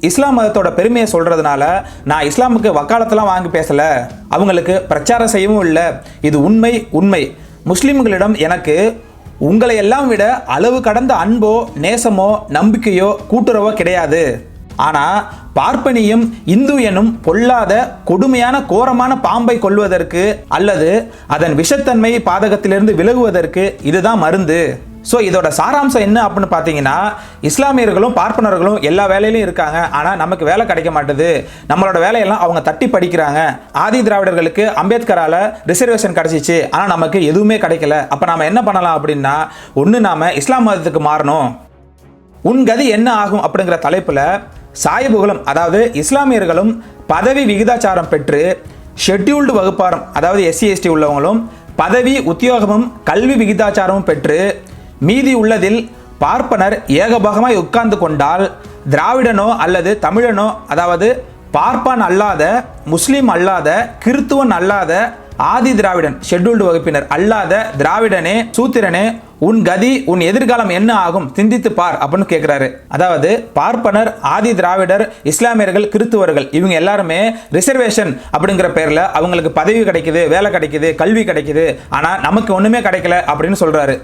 இஸ்லாம் மதத்தோட பெருமையை சொல்றதுனால நான் இஸ்லாமுக்கு வக்காலத்தெல்லாம் வாங்கி பேசல, அவங்களுக்கு பிரச்சாரம் செய்யவும் இல்லை. இது உண்மை. முஸ்லிம்களிடம் எனக்கு உங்களை எல்லாம் விட அளவு கடந்த அன்போ நேசமோ நம்பிக்கையோ கூட்டுறவோ கிடையாது. ஆனால் பார்ப்பனியும் இந்து எனும் பொல்லாத கொடுமையான கோரமான பாம்பை கொல்வதற்கு அல்லது அதன் விஷத்தன்மை பாதகத்திலிருந்து விலகுவதற்கு இதுதான் மருந்து. ஸோ இதோட சாராம்சம் என்ன அப்படின்னு பார்த்தீங்கன்னா, இஸ்லாமியர்களும் பார்ப்பனர்களும் எல்லா வேலையிலும் இருக்காங்க, ஆனால் நமக்கு வேலை கிடைக்க மாட்டுது. நம்மளோட வேலையெல்லாம் அவங்க தட்டி படிக்கிறாங்க. ஆதி திராவிடர்களுக்கு அம்பேத்கரால் ரிசர்வேஷன் கிடைச்சிச்சு, ஆனால் நமக்கு எதுவுமே கிடைக்கல. அப்போ நாம் என்ன பண்ணலாம் அப்படின்னா, ஒன்று நாம் இஸ்லாம் மதத்துக்கு மாறணும். உன் கதி என்ன ஆகும் அப்படிங்கிற தலைப்பில் சாயபுகுலம், அதாவது இஸ்லாமியர்களும் பதவி விகிதாச்சாரம் பெற்று ஷெட்யூல்டு வகுப்பாரம், அதாவது SC ST உள்ளவங்களும் பதவி உத்தியோகமும் கல்வி விகிதாச்சாரமும் பெற்று மீதி உள்ளதில் பார்ப்பனர் ஏகபாகமாய் உட்கார்ந்து கொண்டால் திராவிடனோ அல்லது தமிழனோ, அதாவது பார்ப்பான் அல்லாத, முஸ்லீம் அல்லாத, கிறித்துவன் அல்லாத, ஆதி திராவிடன் ஷெட்யூல்டு வகுப்பினர் அல்லாத திராவிடனே, சூத்திரனே, உன் கதி உன் எதிர்காலம் என்ன ஆகும் சிந்தித்து பார் அப்படின்னு கேட்கிறாரு. அதாவது பார்ப்பனர், ஆதி திராவிடர், இஸ்லாமியர்கள், கிறித்துவர்கள் இவங்க எல்லாருமே ரிசர்வேஷன் அப்படிங்கிற பேர்ல அவங்களுக்கு பதவி கிடைக்குது, வேலை கிடைக்குது, கல்வி கிடைக்குது, ஆனா நமக்கு ஒண்ணுமே கிடைக்கல அப்படின்னு சொல்றாரு.